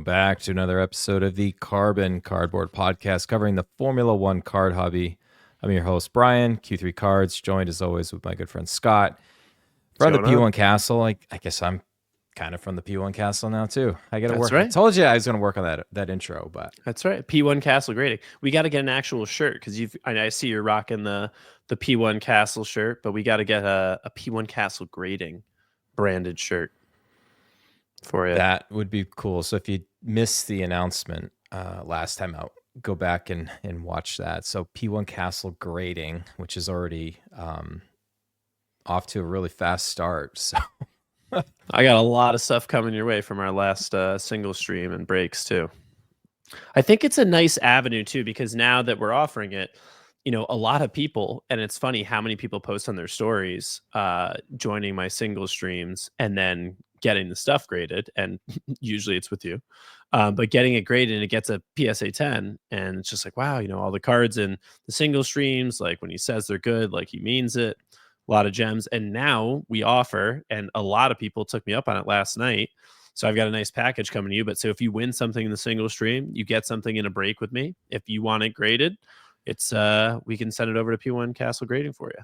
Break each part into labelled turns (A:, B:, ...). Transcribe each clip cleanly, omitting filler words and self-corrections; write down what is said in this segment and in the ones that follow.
A: back to another episode of the Carbon Cardboard Podcast covering the Formula One card hobby. I'm your host, Bryan, Q3 Cards, joined as always with my good friend Scott. From the P1 Castle, I guess I'm kind of from the P1 Castle now too. I got to work.
B: Right.
A: I told you I was going to work on that intro, but
B: that's right. P1 Castle grading. We got to get an actual shirt because I see you're rocking the P1 Castle shirt, but we got to get a P1 Castle grading branded shirt for you.
A: That would be cool. So if you missed the announcement last time out, go back and watch that. So P1 Castle grading, which is already off to a really fast start. So
B: I got a lot of stuff coming your way from our last single stream and breaks too. I think it's a nice avenue too, because now that we're offering it, a lot of people, and it's funny how many people post on their stories joining my single streams and then getting the stuff graded, and usually it's with you, but getting it graded and it gets a PSA 10, and it's just like, wow, all the cards in the single streams, like when he says they're good, like he means it. A lot of gems. And now we offer, and a lot of people took me up on it last night, so I've got a nice package coming to you. But so if you win something in the single stream, you get something in a break with me. If you want it graded, it's we can send it over to P1 Castle grading for you.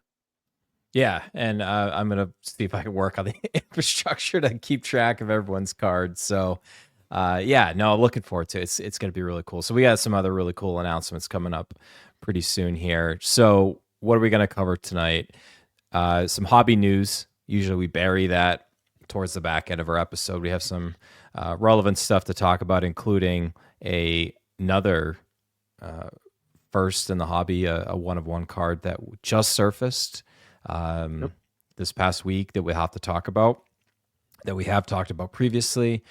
A: Yeah, and I'm gonna see if I can work on the infrastructure to keep track of everyone's cards. So, looking forward to it. It's gonna be really cool. So we got some other really cool announcements coming up pretty soon here. So what are we gonna cover tonight? Some hobby news. Usually we bury that towards the back end of our episode. We have some relevant stuff to talk about, including another first in the hobby, a one-of-one card that just surfaced this past week that we have to talk about, that we have talked about previously.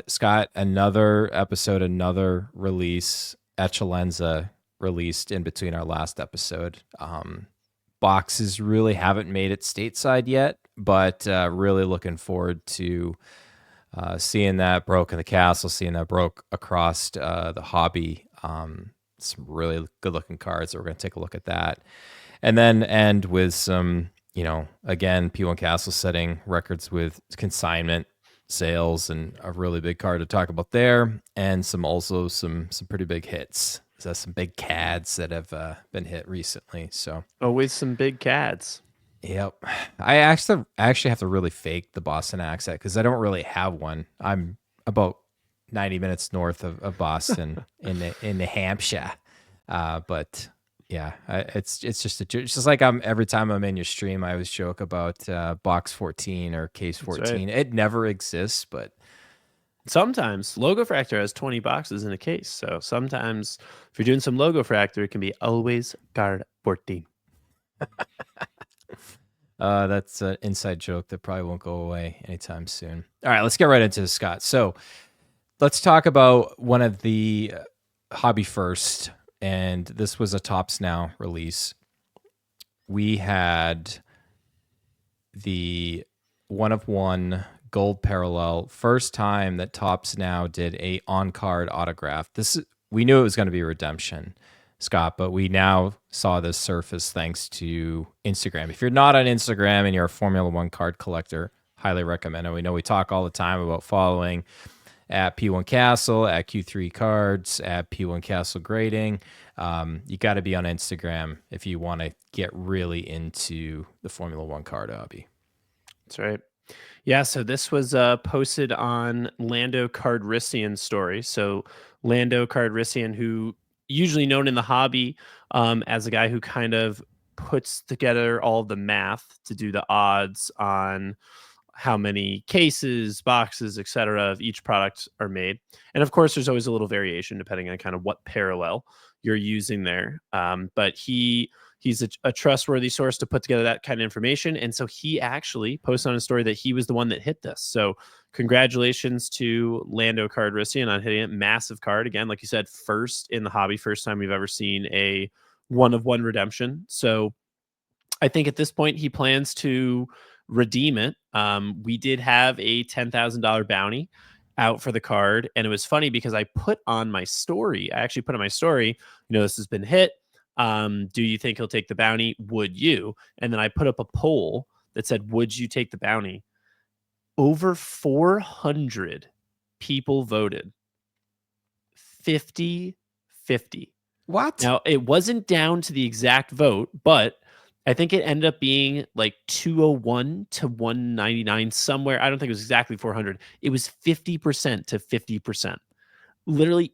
A: Scott, another episode, another release, Eccellenza, released in between our last episode. Boxes really haven't made it stateside yet, but really looking forward to seeing that broke in the castle, seeing that broke across the hobby. Some really good looking cards. So we're going to take a look at that. And then end with some, again, P1 Castle setting records with consignment sales and a really big card to talk about there. And some pretty big hits. So some big CADs that have been hit recently. So
B: always some big CADs.
A: Yep. I actually have to really fake the Boston accent because I don't really have one. I'm about 90 minutes north of Boston in New Hampshire. But yeah, it's just like every time I'm in your stream, I always joke about box 14 or case 14. Right. It never exists, but
B: sometimes Logo Fractor has 20 boxes in a case. So sometimes if you're doing some Logo Fractor, it can be always card 14.
A: That's an inside joke that probably won't go away anytime soon. All right, let's get right into this, Scott. So let's talk about one of the hobby first, and this was a Topps Now release. We had the one-of-one gold parallel, first time that Topps Now did a on-card autograph. We knew it was going to be a redemption, Scott, but we now saw this surface thanks to Instagram. If you're not on Instagram and you're a Formula One card collector, highly recommend it. We know we talk all the time about following at P1 Castle, at Q3 Cards, at P1 Castle Grading. You got to be on Instagram if you want to get really into the Formula One card hobby.
B: That's right. Yeah, so this was posted on Lando Cardrissian's story. So Lando Cardrissian, who usually known in the hobby as a guy who kind of puts together all the math to do the odds on how many cases, boxes, etc. of each product are made. And of course, there's always a little variation depending on kind of what parallel you're using there. But he's a trustworthy source to put together that kind of information. And so he actually posted on a story that he was the one that hit this. So congratulations to Lando Cardrissian on hitting it. Massive card. Again, like you said, first in the hobby, first time we've ever seen a one-of-one redemption. So I think at this point he plans to redeem it. We did have a $10,000 bounty out for the card. And it was funny because I put on my story, this has been hit. Do you think he'll take the bounty? Would you? And then I put up a poll that said, would you take the bounty? Over 400 people voted 50-50.
A: What?
B: Now, it wasn't down to the exact vote, but I think it ended up being like 201 to 199 somewhere. I don't think it was exactly 400. It was 50% to 50%. Literally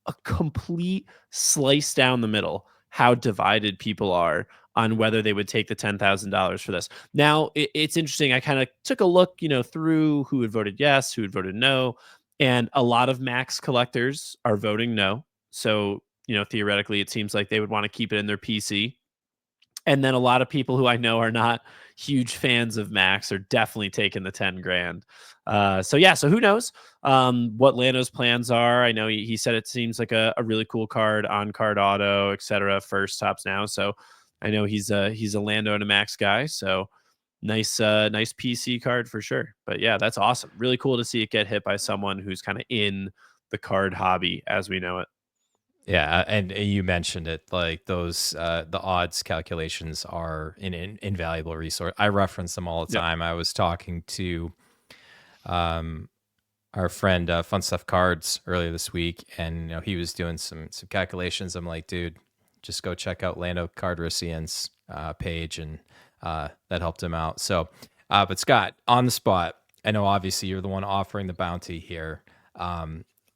B: a complete slice down the middle how divided people are on whether they would take the $10,000 for this. Now, it's interesting. I kind of took a look, through who had voted yes, who had voted no, and a lot of Max collectors are voting no. So, theoretically, it seems like they would want to keep it in their PC. And then a lot of people who I know are not huge fans of Max are definitely taking the 10 grand. So who knows what Lando's plans are. I know he said it seems like a really cool card, on card auto, etc. First Tops now. So I know he's a Lando and a Max guy. So nice PC card for sure. But yeah, that's awesome. Really cool to see it get hit by someone who's kind of in the card hobby as we know it.
A: Yeah, and you mentioned it, like those the odds calculations are an invaluable resource. I reference them all the
B: Yep.
A: time. I was talking to um our friend Fun Stuff Cards earlier this week, and he was doing some calculations. I'm like, dude, just go check out Lando Cardrissian's page, and that helped him out. So, but Scott, on the spot, I know obviously you're the one offering the bounty here.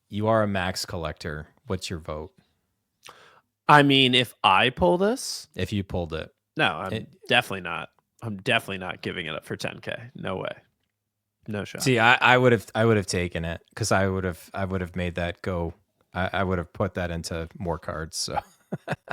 A: You are a Max collector. What's your vote?
B: I mean, if I pull this,
A: If you pulled it,
B: no, I'm definitely not. I'm definitely not giving it up for 10K. No way. No shot.
A: see, I would have taken it, because I would have made that go. I would have put that into more cards. So.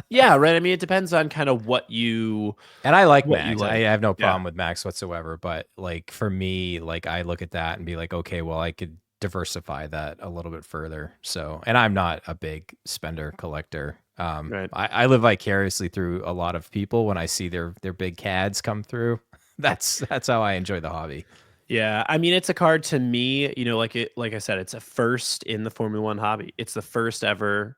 B: Yeah, right. I mean, it depends on kind of what you
A: And I like
B: what you
A: Max. I
B: like.
A: have no
B: Yeah.
A: problem with Max whatsoever. But like for me, like I look at that and be like, okay, well, I could diversify that a little bit further. So, and I'm not a big spender collector.
B: Right.
A: I live vicariously through a lot of people when I see their big CADs come through. That's how I enjoy the hobby.
B: Yeah. I mean, it's a card to me, like I said, it's a first in the Formula One hobby. It's the first ever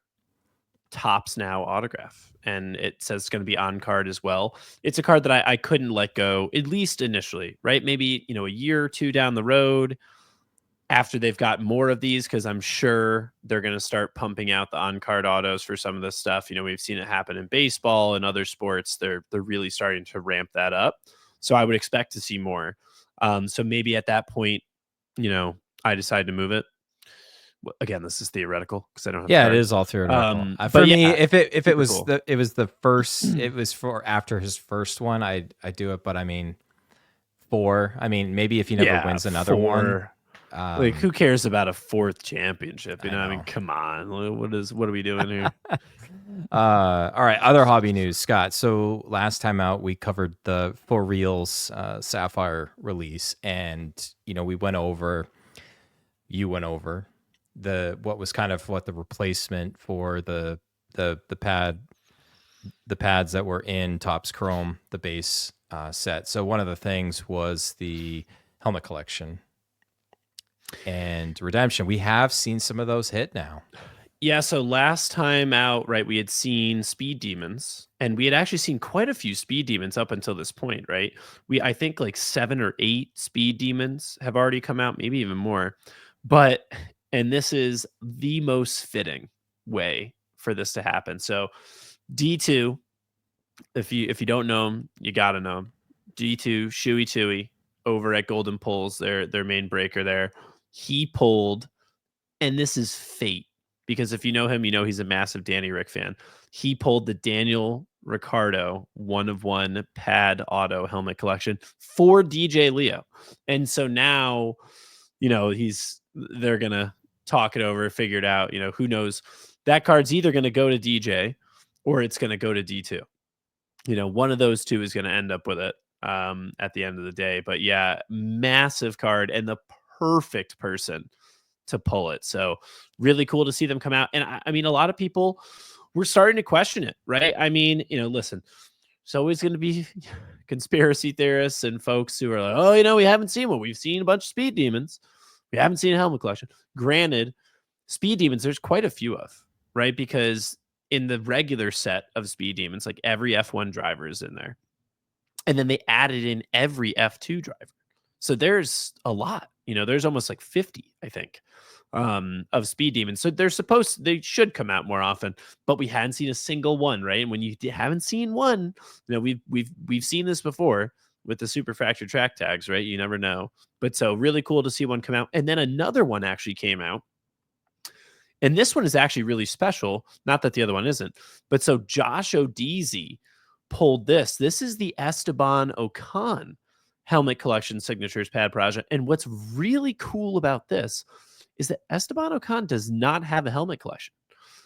B: Tops Now autograph. And it says it's going to be on card as well. It's a card that I couldn't let go, at least initially, right? Maybe, a year or two down the road, after they've got more of these, because I'm sure they're going to start pumping out the on-card autos for some of this stuff. We've seen it happen in baseball and other sports. They're really starting to ramp that up. So I would expect to see more. So maybe at that point, I decide to move it. Again, this is theoretical because I don't have
A: Yeah, it
B: cards.
A: is all theoretical. For
B: But
A: me,
B: yeah,
A: if it
B: super
A: was
B: cool.
A: the first, it was for after his first one, I do it. But I mean, maybe if he never
B: Yeah,
A: wins another one.
B: Like, who cares about a fourth championship?
A: I
B: I mean,
A: know.
B: come on. What are we doing here?
A: All right, other hobby news, Scott. So last time out, we covered the For Reals Sapphire release, and we went over. You went over what was kind of what the replacement for the pads that were in Topps Chrome, the base set. So one of the things was the helmet collection and redemption. We have seen some of those hit now.
B: Yeah, so last time out, right, we had seen Speed Demons, and we had actually seen quite a few Speed Demons up until this point, right? I think like 7 or 8 Speed Demons have already come out, maybe even more. But and this is the most fitting way for this to happen. So D2, if you don't know him, you got to know him. D2 Shuey Tui over at Golden Pulls, their main breaker there. He pulled, and this is fate, because if you know him, he's a massive Danny Rick fan. He pulled the Daniel Ricciardo 1-of-1 pad auto helmet collection for DJ Leo. And so now, they're going to talk it over, figure it out. Who knows? That card's either going to go to DJ or it's going to go to D2. One of those two is going to end up with it at the end of the day. But yeah, massive card and the perfect person to pull it. So really cool to see them come out. And I mean, a lot of people were starting to question it, right? I mean, listen, there's always going to be conspiracy theorists and folks who are like, oh, we haven't seen one. We've seen a bunch of Speed Demons. We haven't seen a helmet collection. Granted, Speed Demons, there's quite a few of, right? Because in the regular set of Speed Demons, like every F1 driver is in there. And then they added in every F2 driver. So there's a lot. There's almost like 50, I think, of Speed Demons. So they should come out more often, but we hadn't seen a single one, right? And when you haven't seen one, we've seen this before with the Super Fracture track tags, right? You never know. But so really cool to see one come out. And then another one actually came out. And this one is actually really special. Not that the other one isn't. But so Josh Odeezy pulled this. This is the Esteban Ocon helmet collection signatures pad project. And what's really cool about this is that Esteban Ocon does not have a helmet collection.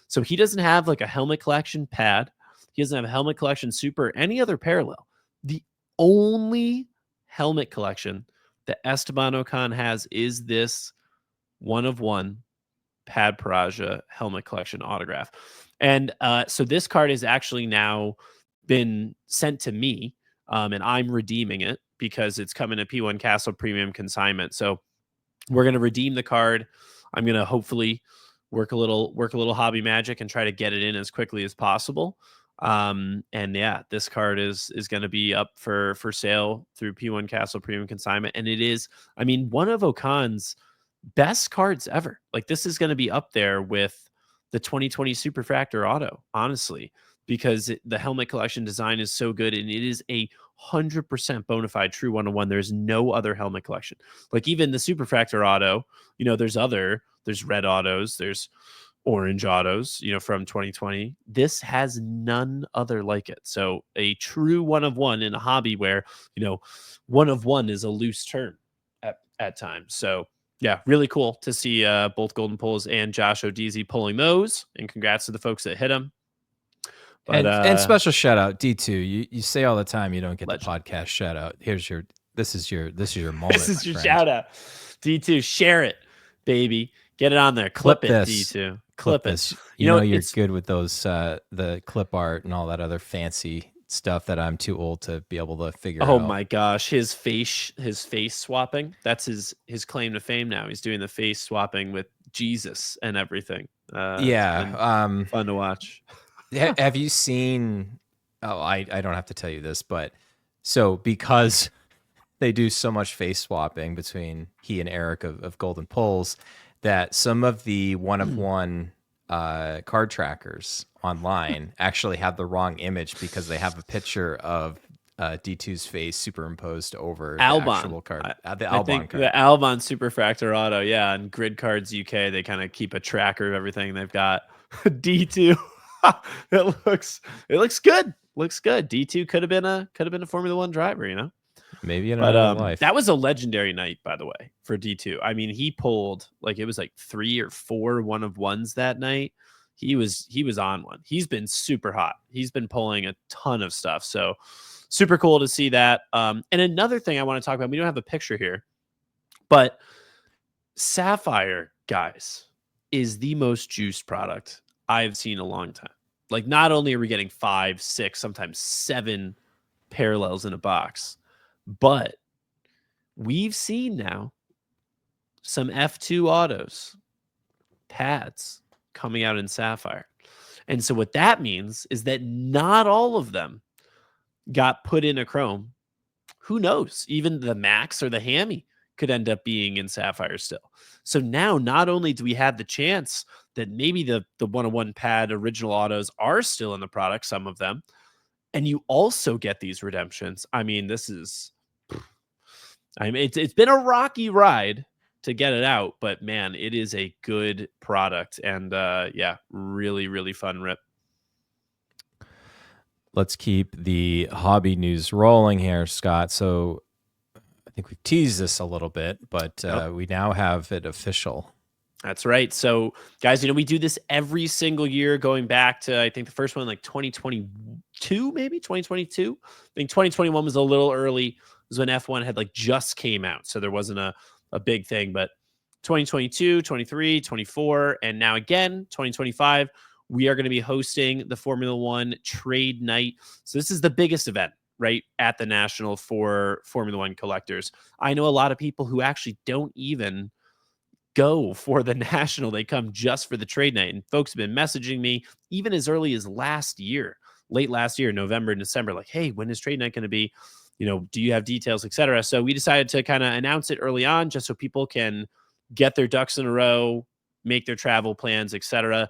B: So he doesn't have like a helmet collection pad. He doesn't have a helmet collection super or any other parallel. The only helmet collection that Esteban Ocon has is this one of one Pad Paraja helmet collection autograph. And so this card has actually now been sent to me, and I'm redeeming it because it's coming to P1 Castle Premium Consignment. So we're going to redeem the card. I'm going to hopefully work a little hobby magic and try to get it in as quickly as possible. And yeah, this card is going to be up for sale through P1 Castle Premium Consignment. And it is, I mean, one of Ocon's best cards ever. Like this is going to be up there with the 2020 Superfractor Auto, honestly, because the helmet collection design is so good, and it is 100% bona fide true one-on-one. There's no other helmet collection. Like even the Superfractor Auto, there's red autos, there's orange autos, from 2020. This has none other like it. So a true one of one in a hobby where, one of one is a loose term at times. So yeah, really cool to see both Golden Pulls and Josh Odeezy pulling those. And congrats to the folks that hit them. But
A: and special shout out D2. You say all the time you don't get
B: legend.
A: the podcast shout out. This is your moment.
B: This is your shout out. D2, share it, baby. Get it on there. Clip it,
A: this.
B: D2.
A: Clip this. You're good with those the clip art and all that other fancy stuff that I'm too old to be able to figure out.
B: Oh my gosh, his face swapping. That's his claim to fame now. He's doing the face swapping with Jesus and everything.
A: Yeah,
B: fun to watch.
A: Have you seen? Oh, I don't have to tell you this, but so because they do so much face swapping between he and Eric of Golden Pulls, that some of the one of one card trackers online actually have the wrong image because they have a picture of D2's face superimposed over
B: Albon.
A: the actual card. The Albon card.
B: The Albon Superfractor Auto, yeah. And Grid Cards UK, they kind of keep a tracker of everything they've got. D2, it looks good. Looks good. D2 could have been a Formula One driver,
A: Maybe in another life.
B: That was a legendary night, by the way, for D2. I mean, he pulled it was like 3 or 4 one of ones that night. He was on one. He's been super hot. He's been pulling a ton of stuff. So super cool to see that. And another thing I want to talk about, we don't have a picture here, but Sapphire, guys, is the most juiced product I've seen in a long time. Like, not only are we getting 5, 6, sometimes 7 parallels in a box, but we've seen now some F2 autos, pads coming out in Sapphire. And so what that means is that not all of them got put in a chrome. Who knows? Even the Max or the Hammy could end up being in Sapphire still. So now not only do we have the chance that maybe the one-on-one pad original autos are still in the product, some of them, and you also get these redemptions. I mean, it's been a rocky ride to get it out, but man, it is a good product. And yeah, really, really fun rip.
A: Let's keep the hobby news rolling here, Scott. So I think we've teased this a little bit, but we now have it official.
B: That's right. So guys, we do this every single year going back to, I think the first one, like 2022, maybe 2022. I think 2021 was a little early. It was when F1 had just came out. So there wasn't a big thing, but 2022, 23, 24, and now again, 2025, we are going to be hosting the Formula One Trade Night. So this is the biggest event, right, at the National for Formula One collectors. I know a lot of people who actually don't even go for the National. They come just for the Trade Night. And folks have been messaging me even as early as last year, late last year, November and December, like, hey, when is trade night going to be? Do you have details, etc. So we decided to kind of announce it early on, just so people can get their ducks in a row, make their travel plans, etc.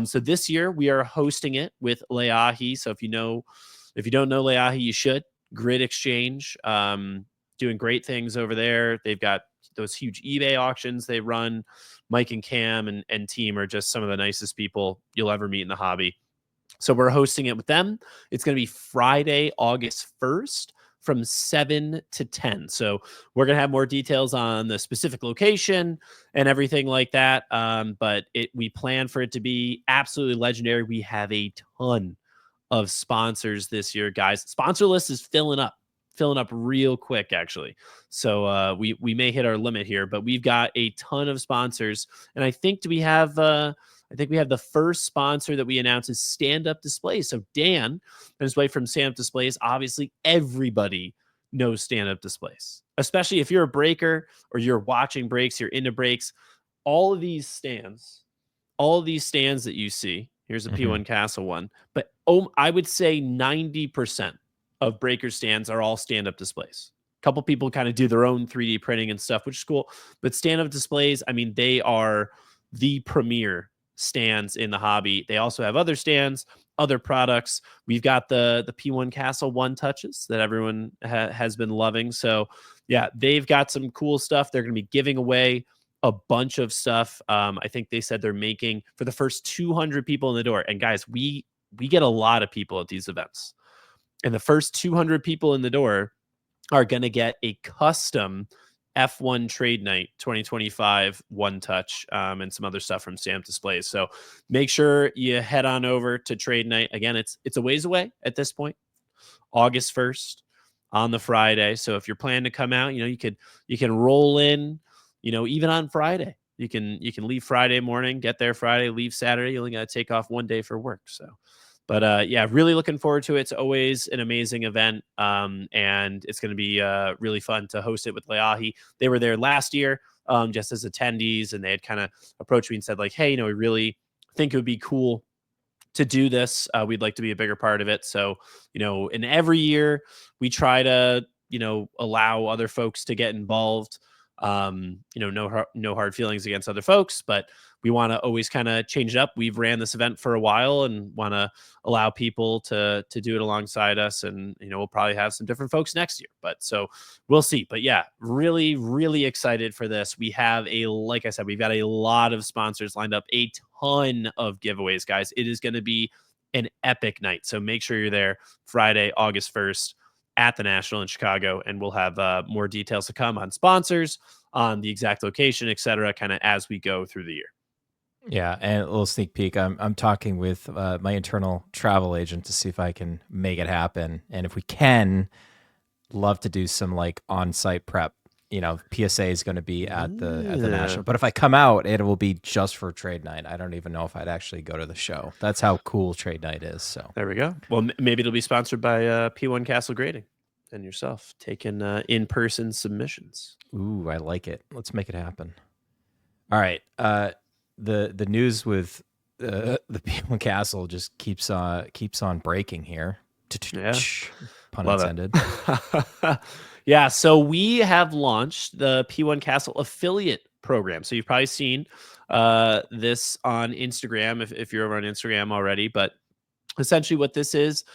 B: So this year we are hosting it with Leahi. So if you don't know Leahi, you should. Grid Exchange, doing great things over there. They've got those huge eBay auctions they run. Mike and Cam and team are just some of the nicest people you'll ever meet in the hobby. So we're hosting it with them. It's going to be Friday, August 1st from 7 to 10. So we're going to have more details on the specific location and everything like that. But we plan for it to be absolutely legendary. We have a ton of sponsors this year, guys. Sponsor list is filling up real quick, actually. So we may hit our limit here, but we've got a ton of sponsors. And I think we have the first sponsor that we announced is Stand Up Display. So Dan and his wife from Stand Up Displays. Obviously, everybody knows Stand Up Displays, especially if you're a breaker or you're watching breaks, you're into breaks. All of these stands that you see, here's a P1 Castle one, but I would say 90% of breaker stands are all stand-up displays. A couple people kind of do their own 3D printing and stuff, which is cool. But stand-up displays, I mean, they are the premier stands in the hobby. They also have other stands, other products. We've got the P1 Castle One Touches that everyone has been loving. So yeah, they've got some cool stuff. They're going to be giving away a bunch of stuff. I think they said they're making for the first 200 people in the door. And guys, we get a lot of people at these events. And the first 200 people in the door are going to get a custom F1 Trade Night 2025 One Touch and some other stuff from Stand Up Displays. So make sure you head on over to Trade Night. Again, it's a ways away at this point, August 1st on the Friday. So if you're planning to come out, you can roll in, even on Friday. You can leave Friday morning, get there Friday, leave Saturday. You only got to take off one day for work. So, but yeah, really looking forward to it. It's always an amazing event, and it's going to be really fun to host it with Leahi. They were there last year, just as attendees, and they had kind of approached me and said, like, hey, we really think it would be cool to do this. We'd like to be a bigger part of it. So, and every year we try to, allow other folks to get involved. No hard feelings against other folks, but we want to always kind of change it up. We've ran this event for a while and want to allow people to do it alongside us. And, we'll probably have some different folks next year, but so we'll see. But yeah, really, really excited for this. Like I said, we've got a lot of sponsors lined up, a ton of giveaways, guys. It is going to be an epic night. So make sure you're there Friday, August 1st at the National in Chicago. And we'll have more details to come on sponsors, on the exact location, et cetera, kind of as we go through the year.
A: Yeah, and a little sneak peek. I'm talking with my internal travel agent to see if I can make it happen, and if we can, love to do some like on-site prep. PSA is going to be at the National, but if I come out, it will be just for Trade Night. I don't even know if I'd actually go to the show. That's how cool Trade Night is. So
B: there we go. Well, maybe it'll be sponsored by P1 Castle Grading and yourself taking in-person submissions.
A: Ooh, I like it. Let's make it happen. All right. The news with the P1 Castle just keeps on breaking here.
B: Yeah.
A: Pun intended.
B: Yeah, so we have launched the P1 Castle affiliate program. So you've probably seen this on Instagram if you're over on Instagram already. But essentially what this is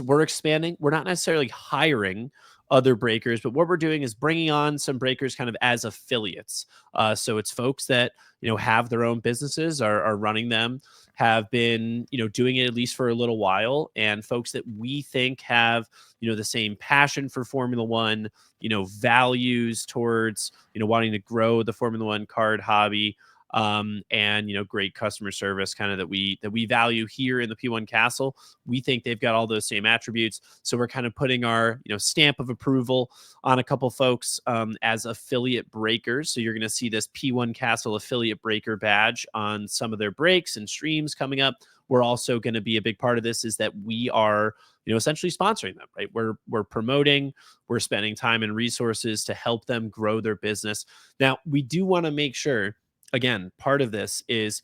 B: we're expanding. We're not necessarily hiring other breakers, but what we're doing is bringing on some breakers kind of as affiliates. So it's folks that, have their own businesses, are running them, have been, doing it at least for a little while, and folks that we think have, the same passion for Formula One, values towards, wanting to grow the Formula One card hobby, and great customer service kind of that we value here in the P1 Castle. We think they've got all those same attributes. So we're kind of putting our stamp of approval on a couple folks as affiliate breakers. So you're going to see this P1 Castle affiliate breaker badge on some of their breaks and streams coming up. We're also going to be a big part of this is that we are essentially sponsoring them, right? We're promoting, we're spending time and resources to help them grow their business. Now, we do want to make sure, again, part of this is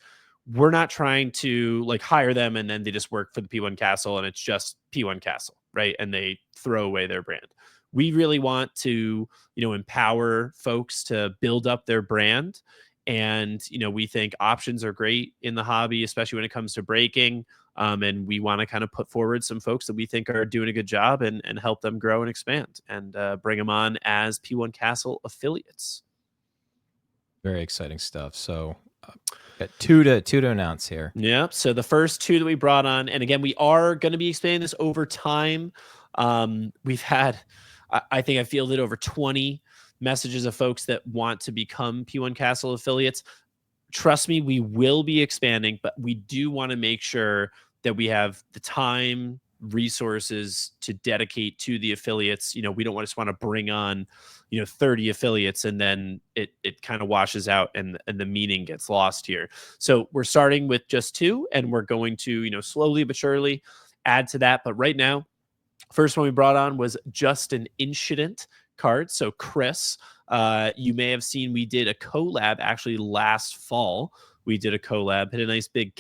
B: we're not trying to like hire them and then they just work for the P1 Castle and it's just P1 Castle, right? And they throw away their brand. We really want to, empower folks to build up their brand. And, we think options are great in the hobby, especially when it comes to breaking. And we want to kind of put forward some folks that we think are doing a good job and help them grow and expand and bring them on as P1 Castle affiliates.
A: Very exciting stuff. So got two to announce here.
B: Yep. So the first two that we brought on, and again, we are going to be expanding this over time. We've had, I think I fielded over 20 messages of folks that want to become P1 Castle affiliates. Trust me, we will be expanding, but we do want to make sure that we have the time, resources to dedicate to the affiliates. We don't just want to bring on, 30 affiliates and then it kind of washes out and the meaning gets lost here. So we're starting with just two and we're going to, slowly but surely add to that. But right now, first one we brought on was Just an Incident card. So Chris, you may have seen we did a collab actually last fall. We did a collab, hit a nice big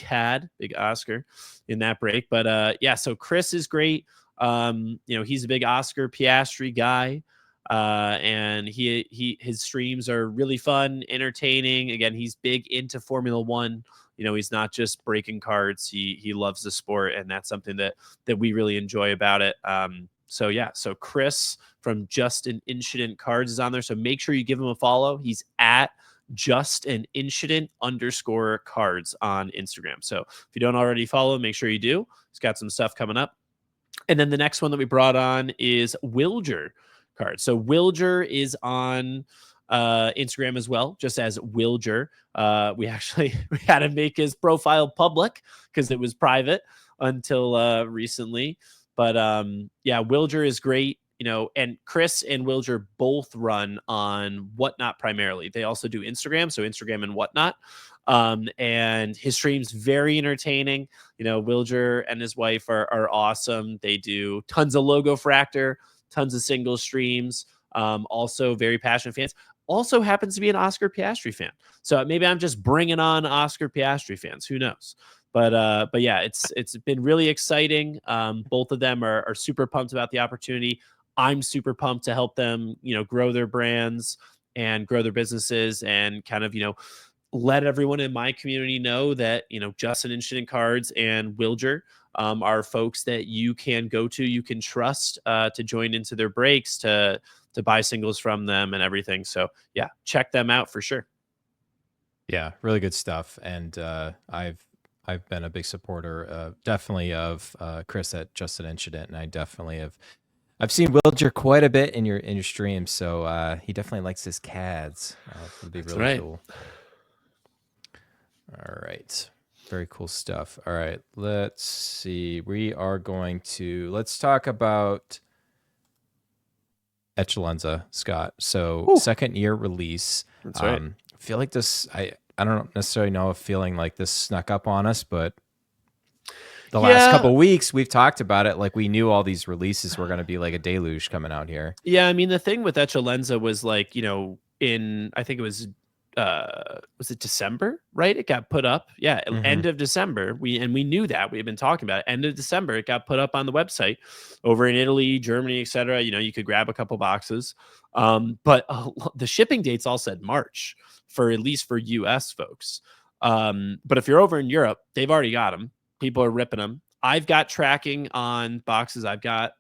B: big Oscar in that break. But yeah, so Chris is great. He's a big Oscar Piastri guy. And his streams are really fun, entertaining. Again, he's big into Formula One. He's not just breaking cards. He loves the sport, and that's something that we really enjoy about it. So yeah, so Chris from Just an Incident Cards is on there. So make sure you give him a follow. He's at Just an Incident _cards on Instagram. So if you don't already follow, make sure you do. He's got some stuff coming up. And then the next one that we brought on is Wilger Cards. So Wilger is on Instagram as well, just as Wilger. We had to make his profile public because it was private until recently. But yeah, Wilger is great. And Chris and Wilger both run on Whatnot primarily. They also do Instagram, so Instagram and Whatnot. And his stream's very entertaining. Wilger and his wife are awesome. They do tons of Logo Fractor, tons of single streams. Also very passionate fans. Also happens to be an Oscar Piastri fan. So maybe I'm just bringing on Oscar Piastri fans. Who knows? But yeah, it's been really exciting. Both of them are super pumped about the opportunity. I'm super pumped to help them, grow their brands and grow their businesses and kind of, let everyone in my community know that, Just an Incident Cards and Wilger are folks that you can go to, you can trust to join into their breaks, to buy singles from them and everything. So yeah, check them out for sure.
A: Yeah, really good stuff. And I've been a big supporter, definitely of Chris at Just an Incident, and I definitely I've seen Wilger quite a bit in your streams, so he definitely likes his CADs. It'll be really cool. All right. Very cool stuff. All right. Let's see. We are going to let's talk about Eccellenza, Scott. So second year release.
B: That's right.
A: I feel like this I don't necessarily know if feeling like this snuck up on us, but the last couple of weeks we've talked about it. Like we knew all these releases were going to be like a deluge coming out here.
B: Yeah, I mean the thing with Eccellenza was like, in I think it was it December, right? It got put up. Yeah, end of December. We knew that. We had been talking about it. End of December, it got put up on the website over in Italy, Germany, etc. You could grab a couple boxes. But the shipping dates all said March for at least for US folks. But if you're over in Europe, they've already got them. People are ripping them. I've got tracking on boxes. I've got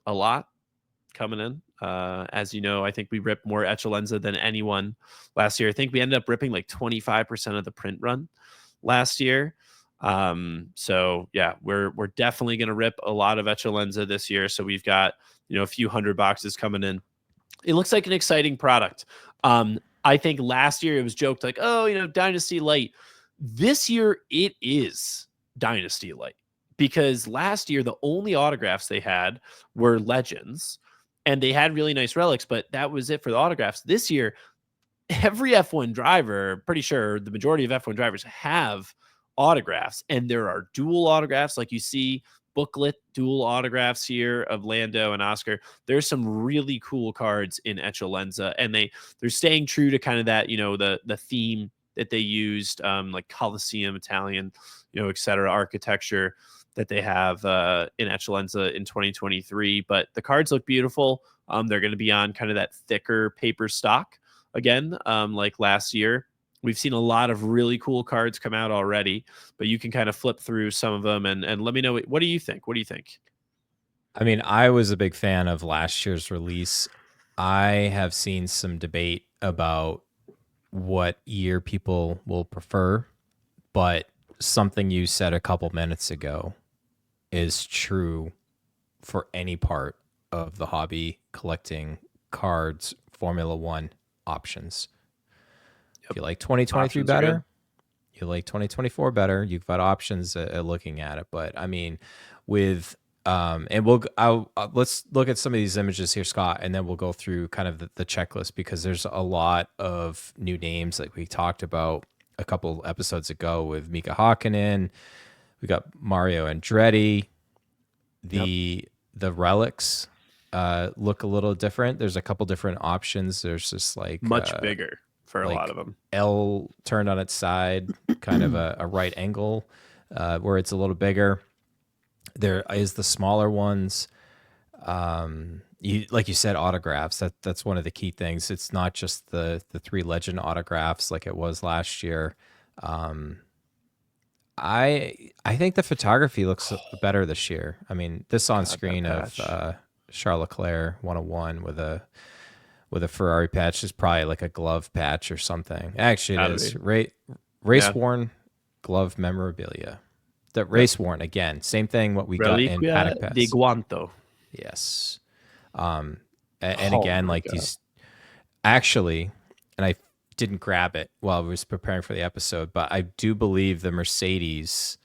B: a lot coming in. As you know, I think we ripped more Eccellenza than anyone last year. I think we ended up ripping like 25% of the print run last year. So yeah, we're definitely going to rip a lot of Eccellenza this year. So we've got, a few hundred boxes coming in. It looks like an exciting product. I think last year it was joked like, oh, Dynasty Light. This year it is Dynasty Light because last year the only autographs they had were Legends. And they had really nice relics, but that was it for the autographs. This year, every F1 driver, pretty sure the majority of F1 drivers have autographs, and there are dual autographs, like you see booklet dual autographs here of Lando and Oscar. There's some really cool cards in Eccellenza, and they're staying true to kind of that, the theme that they used, like Colosseum, Italian, et cetera, architecture that they have in Eccellenza in 2023. But the cards look beautiful. They're going to be on kind of that thicker paper stock again, like last year. We've seen a lot of really cool cards come out already, but you can kind of flip through some of them and let me know. What do you think? What do you think?
A: I mean, I was a big fan of last year's release. I have seen some debate about what year people will prefer, but something you said a couple minutes ago is true for any part of the hobby collecting cards, Formula One options. If you like 2023
B: Options are good.
A: better, you like 2024 better, you've got options at looking at it. But I mean, with and let's look at some of these images here, Scott, and then we'll go through kind of the checklist, because there's a lot of new names like we talked about a couple episodes ago with Mika Hakkinen. We got Mario Andretti. The relics look a little different. There's a couple different options. There's just like
B: much bigger for
A: like
B: a lot of them.
A: L turned on its side, kind of a right angle, where it's a little bigger. There is the smaller ones. Like you said, autographs. That's one of the key things. It's not just the 3 legend autographs like it was last year. I think the photography looks better this year. I mean, this on screen of Charles Leclerc 101 with a Ferrari patch is probably like a glove patch or something. Actually, it is race worn glove memorabilia. The race worn again, same thing. What we got in Paddock Pass.
B: Di Guanto.
A: Yes. And again, like God. These actually, and I didn't grab it while I was preparing for the episode, but I do believe the Mercedes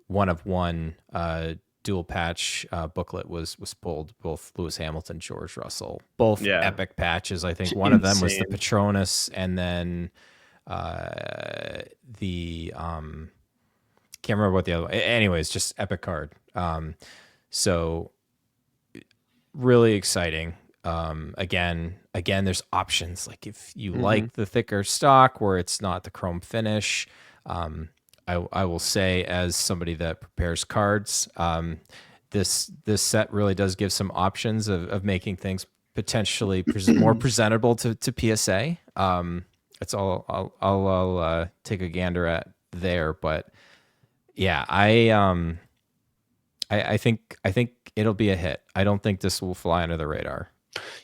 A: 1 of 1 dual patch booklet was pulled. Both Lewis Hamilton, George Russell, both epic patches. I think one of them was the Petronas, and then the can't remember what the other one. Anyways, just epic card. So really exciting. Again, there's options. Like if you like the thicker stock where it's not the chrome finish, I will say, as somebody that prepares cards, this set really does give some options of making things potentially more presentable to PSA. That's all I'll take a gander at there. But yeah, I think it'll be a hit. I don't think this will fly under the radar.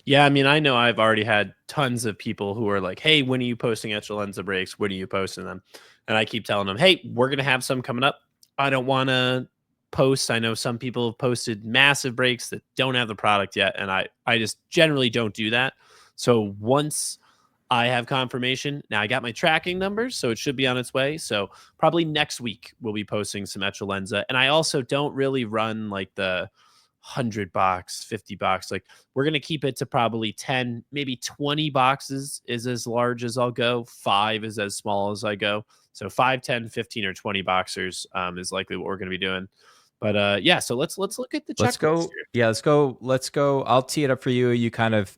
B: Yeah, I mean, I know I've already had tons of people who are like, hey, when are you posting Eccellenza breaks? When are you posting them? And I keep telling them, hey, we're going to have some coming up. I don't want to post. I know some people have posted massive breaks that don't have the product yet. And I just generally don't do that. So once I have confirmation, now I got my tracking numbers, so it should be on its way. So probably next week we'll be posting some Eccellenza. And I also don't really run like the $100, $50. Like we're going to keep it to probably 10, maybe 20 boxes is as large as I'll go. 5 is as small as I go. So 5, 10, 15, or 20 boxers is likely what we're going to be doing. But yeah, so let's look at the checklist.
A: Let's go.
B: Here.
A: Yeah, let's go. I'll tee it up for you. You kind of,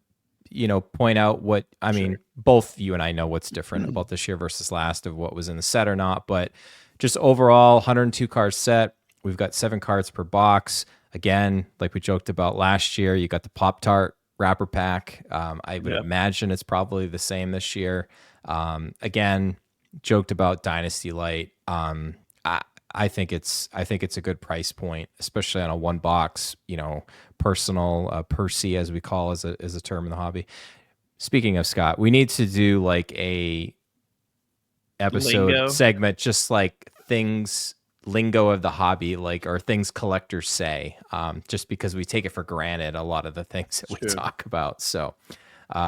A: point out what, I mean, both you and I know what's different about this year versus last, of what was in the set or not, but just overall 102 card set. We've got 7 cards per box. Again, like we joked about last year, you got the Pop-Tart wrapper pack. I would imagine it's probably the same this year. Again, joked about Dynasty Light. I think it's a good price point, especially on a 1 box, personal Percy, as we call as a term in the hobby. Speaking of, Scott, we need to do like a episode segment, just like lingo of the hobby, like, or things collectors say, just because we take it for granted a lot of the things that we talk about. So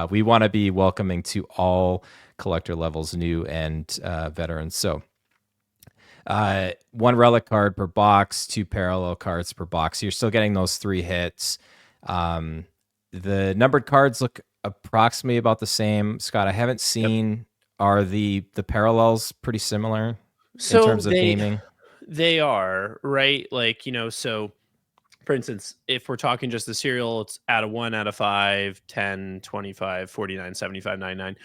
A: we want to be welcoming to all collector levels, new and veterans. So 1 relic card per box, 2 parallel cards per box. You're still getting those 3 hits. The numbered cards look approximately about the same. Scott, I haven't seen, are the parallels pretty similar in terms of naming?
B: They are, right? Like, so for instance, if we're talking just the serial, it's out of 1, out of 5, 10, 25, 49, 75, 99.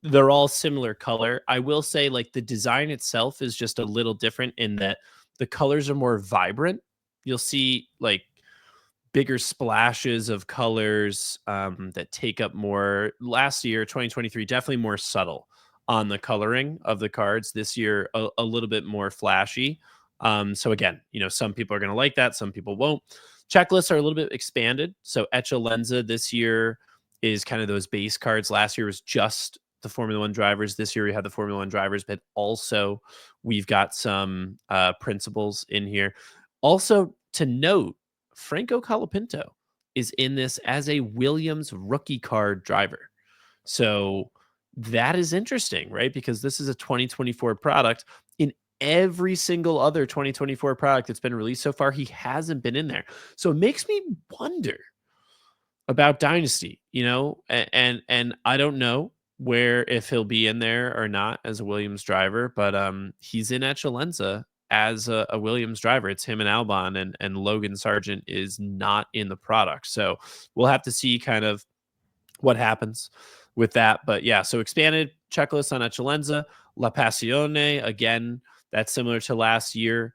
B: they're all similar color. I will say, like, the design itself is just a little different in that the colors are more vibrant. You'll see like bigger splashes of colors that take up more. Last year, 2023, definitely more subtle on the coloring of the cards. This year, a little bit more flashy. So again, some people are going to like that, some people won't. Checklists are a little bit expanded. So Eccellenza this year is kind of those base cards. Last year was just the Formula One drivers. This year we have the Formula One drivers, but also we've got some principals in here. Also to note, Franco Colapinto is in this as a Williams rookie card driver. So that is interesting, right? Because this is a 2024 product. In every single other 2024 product that's been released so far, he hasn't been in there. So it makes me wonder about Dynasty, and I don't know where if he'll be in there or not as a Williams driver, but he's in Eccellenza as a Williams driver. It's him and Albon, and Logan Sargent is not in the product. So we'll have to see kind of what happens with that. But yeah, so expanded checklist on Eccellenza. La Passione, again, that's similar to last year.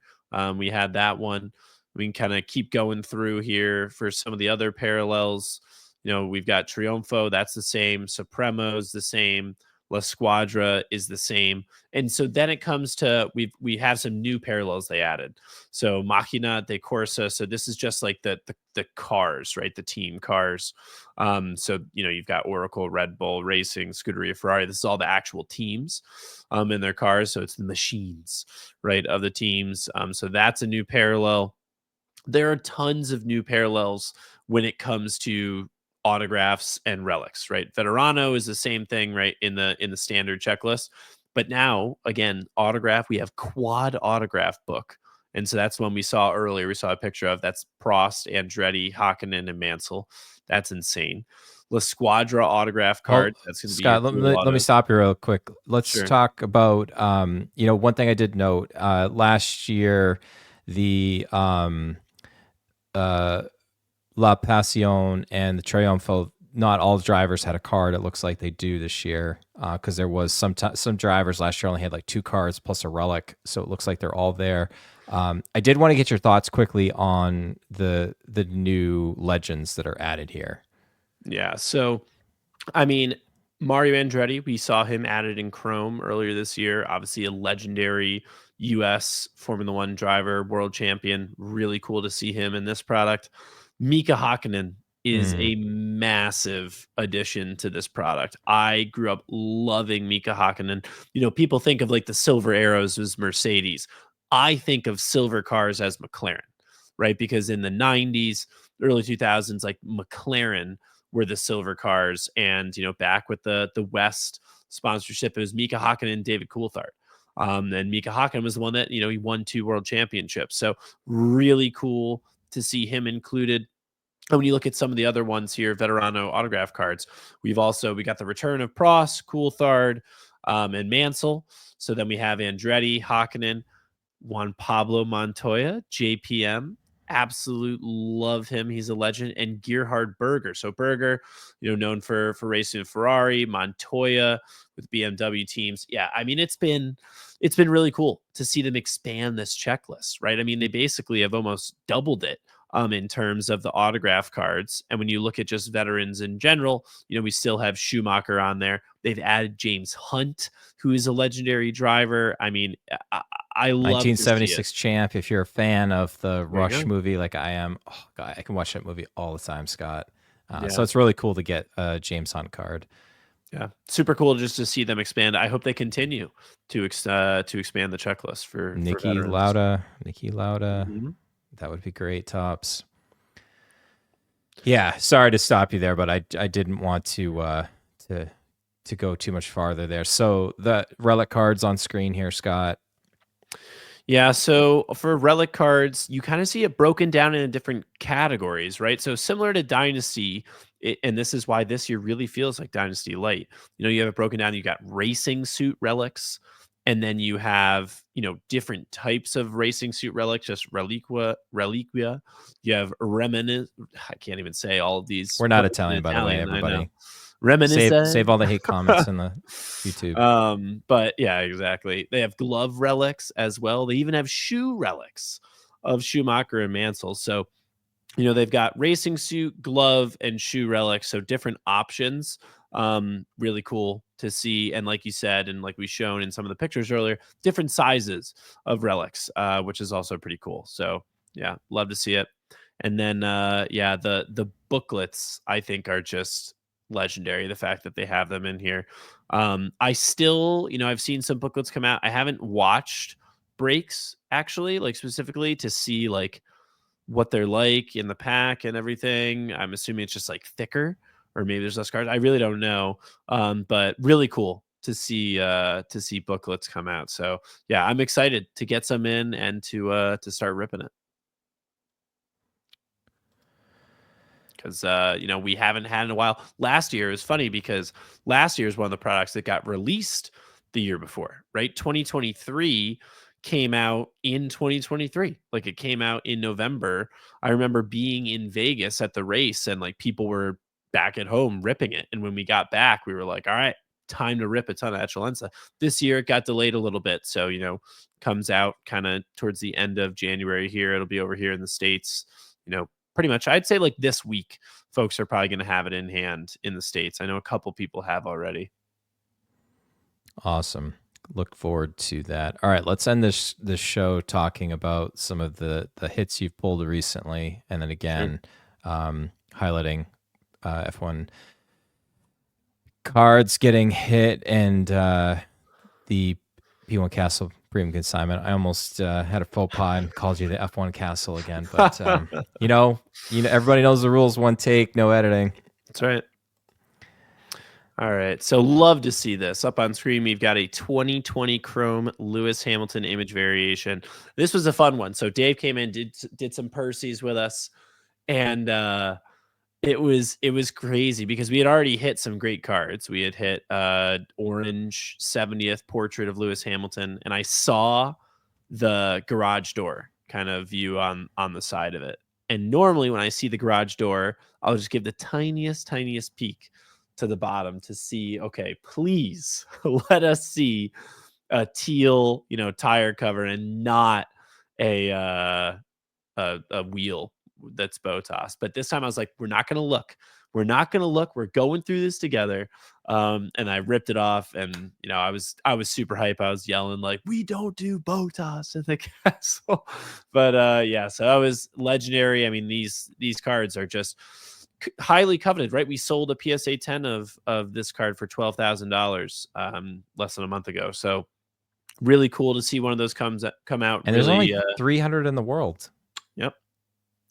B: We had that one. We can kind of keep going through here for some of the other parallels. We've got Triunfo, that's the same. Supremo's the same. La Squadra is the same. And so then it comes to we have some new parallels they added. So Macchina de Corsa. So this is just like the cars, right? The team cars. So you've got Oracle, Red Bull, Racing, Scuderia, Ferrari. This is all the actual teams in their cars. So it's the machines, right, of the teams. So that's a new parallel. There are tons of new parallels when it comes to autographs and relics, right? Veterano is the same thing, right, in the standard checklist. But now, again, autograph, we have quad autograph book. And so that's one we saw earlier. We saw a picture of that's Prost, Andretti, Hakkinen, and Mansell. That's insane. La Squadra autograph card. That's going to be
A: Scott, let me stop you real quick. Let's talk about one thing I did note last year, the La Passion and the Triunfo, not all drivers had a card. It looks like they do this year because there was some drivers last year only had like 2 cards plus a relic, so it looks like they're all there. I did want to get your thoughts quickly on the new legends that are added here.
B: Yeah, so I mean, Mario Andretti, we saw him added in Chrome earlier this year. Obviously, a legendary U.S. Formula One driver, world champion. Really cool to see him in this product. Mika Hakkinen is a massive addition to this product. I grew up loving Mika Hakkinen. People think of like the silver arrows as Mercedes. I think of silver cars as McLaren, right? Because in the 90s, early 2000s, like McLaren were the silver cars. And, back with the West sponsorship, it was Mika Hakkinen and David Coulthard. And Mika Hakkinen was the one that, he won 2 world championships. So really cool to see him included. And when you look at some of the other ones here, Veterano autograph cards, we got the return of Prost, Coulthard, and Mansell. So then we have Andretti, Hakkinen, Juan Pablo Montoya, JPM. Absolute love him. He's a legend. And Gerhard Berger. So Berger, known for racing with Ferrari, Montoya with BMW teams. Yeah, I mean, it's been really cool to see them expand this checklist, right? I mean, they basically have almost doubled it in terms of the autograph cards. And when you look at just veterans in general, we still have Schumacher on there. They've added James Hunt, who is a legendary driver. I mean, I love
A: 1976 champ. If you're a fan of the Rush movie, like I am, oh God, I can watch that movie all the time, Scott. So it's really cool to get a James Hunt card.
B: Yeah, super cool just to see them expand. I hope they continue to expand the checklist for
A: Niki Lauda.
B: Mm-hmm.
A: That would be great, Topps. Yeah, sorry to stop you there, but I didn't want to go too much farther there. So the relic cards on screen here, Scott.
B: Yeah, so for relic cards, you kind of see it broken down into different categories, right? So similar to Dynasty, and this is why this year really feels like Dynasty Light. You have it broken down. You got racing suit relics, and then you have different types of racing suit relics, just reliquia. You have reminiscent. I can't even say all of these.
A: We're not Italian, by the way, everybody. Save
B: reminiscent.
A: all the hate comments in the YouTube.
B: But yeah, exactly. They have glove relics as well. They even have shoe relics of Schumacher and Mansell. So, they've got racing suit, glove, and shoe relics. So different options. Really cool to see. And like you said, and like we shown in some of the pictures earlier, different sizes of relics, which is also pretty cool. So yeah, love to see it. And then yeah, the booklets I think are just legendary. The fact that they have them in here. I still, I've seen some booklets come out. I haven't watched breaks actually, like specifically to see like what they're like in the pack and everything. I'm assuming it's just like thicker, or maybe there's less cards. I really don't know. But really cool to see booklets come out. So yeah, I'm excited to get some in and to start ripping it. Because we haven't had in a while. Last year is funny because last year is one of the products that got released the year before, right? 2023 came out in 2023. Like it came out in November. I remember being in Vegas at the race and like people were back at home ripping it. And when we got back, we were like, all right, time to rip a ton of Eccellenza. This year it got delayed a little bit. So, comes out kind of towards the end of January here. It'll be over here in the States, pretty much. I'd say like this week, folks are probably going to have it in hand in the States. I know a couple people have already.
A: Awesome. Look forward to that. All right, let's end this show talking about some of the hits you've pulled recently, and then again, highlighting F1 cards getting hit and the P1 Castle premium consignment. I almost had a faux pas and called you the F1 Castle again, but everybody knows the rules. One take, no editing.
B: That's right. All right. So love to see this. Up on screen, we've got a 2020 Chrome Lewis Hamilton image variation. This was a fun one. So Dave came in, did some Percy's with us, and it was crazy because we had already hit some great cards. We had hit orange 70th portrait of Lewis Hamilton, and I saw the garage door kind of view on the side of it. And normally when I see the garage door, I'll just give the tiniest peek to the bottom to see, okay, please let us see a teal, tire cover and not a wheel that's Botas. But this time I was like, we're not going to look. We're not going to look. We're going through this together. And I ripped it off, and I was super hype. I was yelling like, "We don't do Botas in the castle." But yeah, so that was legendary. I mean, these cards are just highly coveted, right? We sold a PSA 10 of this card for $12,000 less than a month ago. So really cool to see one of those come out.
A: And
B: really,
A: there's only 300 in the world.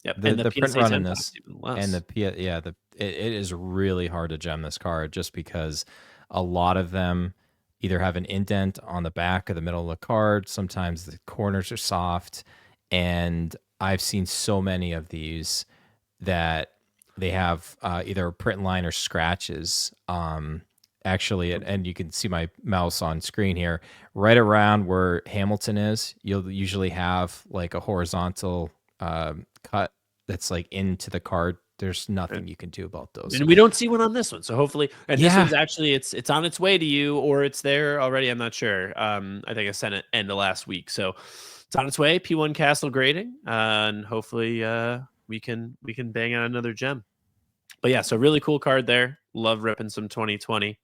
B: Yep.
A: And the print
B: PSA
A: run
B: 10
A: in this, and it is really hard to gem this card just because a lot of them either have an indent on the back or the middle of the card. Sometimes the corners are soft, and I've seen so many of these that they have either a print line or scratches. Actually, and you can see my mouse on screen here, right around where Hamilton is. You'll usually have like a horizontal cut that's like into the card. There's nothing you can do about those.
B: And we don't see one on this one. So hopefully, and this
A: Yeah.
B: one's actually it's on its way to you, or it's there already. I'm not sure. I think I sent it end of last week. So it's on its way. P1 Castle grading. And hopefully we can bang out another gem. But yeah, so really cool card there. Love ripping some 2020.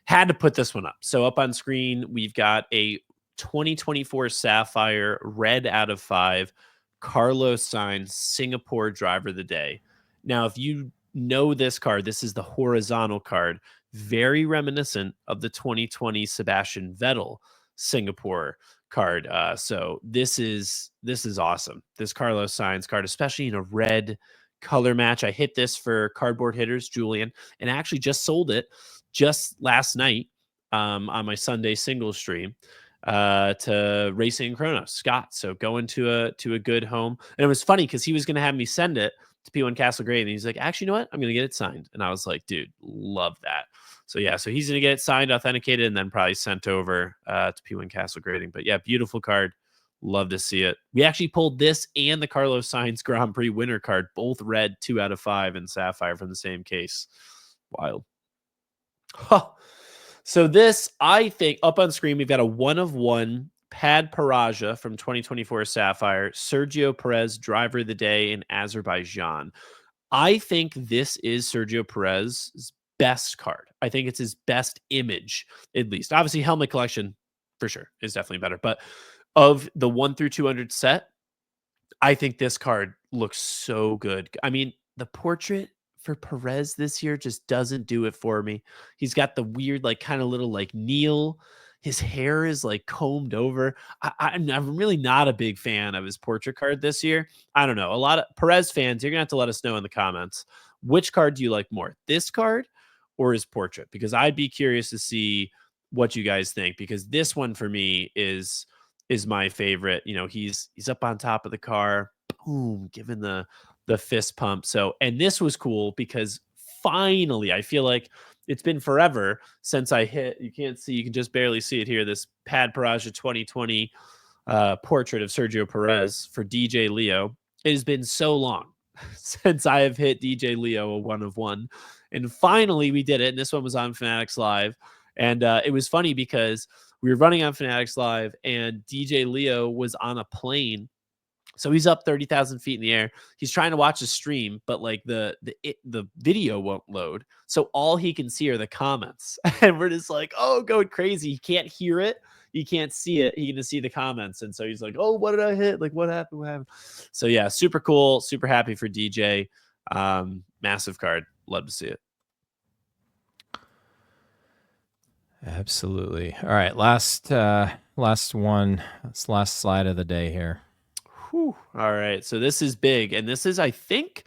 B: Had to put this one up. So up on screen, we've got a 2024 Sapphire red out of 5 Carlos Sainz Singapore Driver of the Day. Now, if you know this card, this is the horizontal card, very reminiscent of the 2020 Sebastian Vettel Singapore card. So this is awesome. This Carlos Sainz card, especially in a red color match. I hit this for Cardboard Hitters, Julian, and I actually just sold it just last night on my Sunday single stream to Racing and Chronos, Scott. So going to a good home. And it was funny because he was going to have me send it to P1 Castle Grade. And he's like, actually, you know what? I'm going to get it signed. And I was like, dude, love that. So yeah, so he's going to get it signed, authenticated, and then probably sent over to P1 Castle Grading. But yeah, beautiful card. Love to see it. We actually pulled this and the Carlos Sainz Grand Prix winner card, both red 2 out of 5 in Sapphire from the same case. Wild. Huh. So this, I think, up on screen, we've got a 1 of 1 Pad Paraja from 2024 Sapphire, Sergio Perez, driver of the day in Azerbaijan. I think this is Sergio Perez's best card. I think it's his best image, at least. Obviously, helmet collection for sure is definitely better. But of the 1 through 200 set, I think this card looks so good. I mean, the portrait for Perez this year just doesn't do it for me. He's got the weird, like, kind of little like kneel. His hair is like combed over. I'm really not a big fan of his portrait card this year. I don't know. A lot of Perez fans, you're gonna have to let us know in the comments which card do you like more, this card or his portrait? Because I'd be curious to see what you guys think. Because this one for me is my favorite. You know, he's up on top of the car, boom, giving the fist pump. So, and this was cool because finally, I feel like it's been forever since I hit. You can't see, you can just barely see it here. This Pad Paraja 2020 portrait of Sergio Perez for DJ Leo. It has been so long since I have hit DJ Leo a 1 of 1, and finally we did it. And this one was on Fanatics Live, and it was funny because we were running on Fanatics Live, and DJ Leo was on a plane. So he's up 30,000 feet in the air. He's trying to watch the stream, but like the video won't load. So all he can see are the comments. And we're just like, oh, going crazy. He can't hear it. He can't see it. He can just see the comments. And so he's like, oh, what did I hit? Like, what happened? What happened? So yeah, super cool. Super happy for DJ. Massive card. Love to see it.
A: Absolutely. All right, last one. That's last slide of the day here.
B: Whew. All right. So this is big. And this is, I think,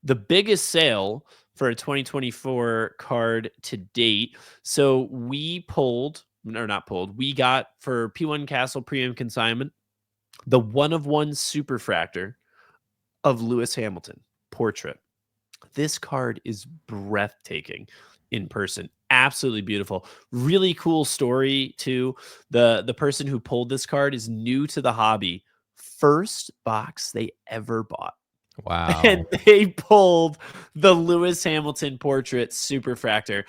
B: the biggest sale for a 2024 card to date. So we pulled, or not pulled, we got for P1 Castle Premium Consignment the 1 of 1 Superfractor of Lewis Hamilton portrait. This card is breathtaking in person. Absolutely beautiful. Really cool story too. The person who pulled this card is new to the hobby. First box they ever bought. And
A: Wow.
B: they pulled the Lewis Hamilton portrait Superfractor.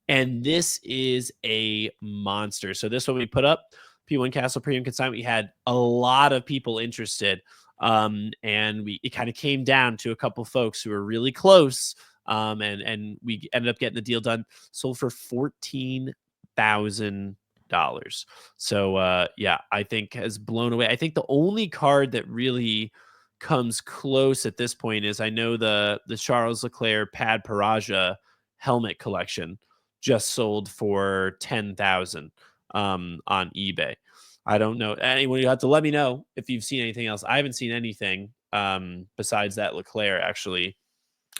B: And this is a monster. So this one we put up, P1 Castle Premium Consignment. We had a lot of people interested. And it kind of came down to a couple folks who were really close. And we ended up getting the deal done. Sold for $14,000. So yeah, I think has blown away. I think the only card that really comes close at this point is, I know the Charles Leclerc Pad Paraja helmet collection just sold for 10,000 on eBay. I don't know. Anyone, you have to let me know if you've seen anything else. I haven't seen anything besides that Leclerc actually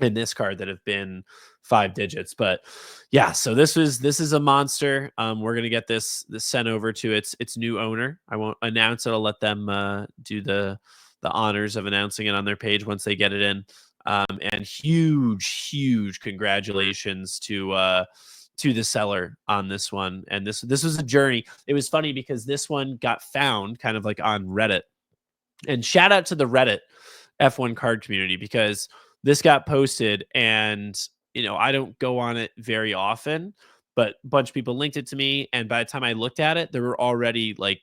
B: in this card that have been 5 digits. But yeah, so this is a monster. We're gonna get this sent over to its new owner. I won't announce it. I'll let them do the honors of announcing it on their page once they get it in. And huge congratulations to the seller on this one. And this was a journey. It was funny because this one got found kind of like on Reddit. And shout out to the Reddit F1 card community, because this got posted, and I don't go on it very often, but a bunch of people linked it to me, and by the time I looked at it, there were already like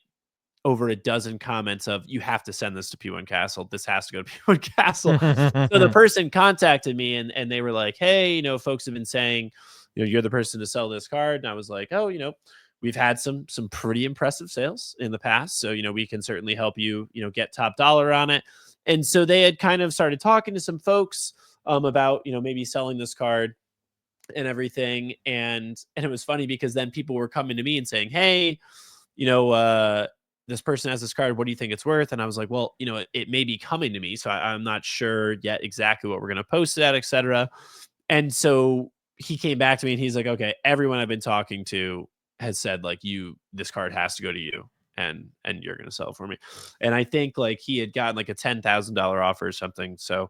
B: over a dozen comments of, you have to send this to P1 Castle. This has to go to P1 Castle. So the person contacted me, and they were like, hey, folks have been saying, you're the person to sell this card. And I was like, oh, we've had some pretty impressive sales in the past. So, we can certainly help you, get top dollar on it. And so they had kind of started talking to some folks about, maybe selling this card and everything. And it was funny because then people were coming to me and saying, hey, this person has this card. What do you think it's worth? And I was like, well, it may be coming to me. So I'm not sure yet exactly what we're going to post it at, et cetera. And so he came back to me and he's like, okay, everyone I've been talking to has said like, this card has to go to you, and you're going to sell it for me. And I think like he had gotten like a $10,000 offer or something. So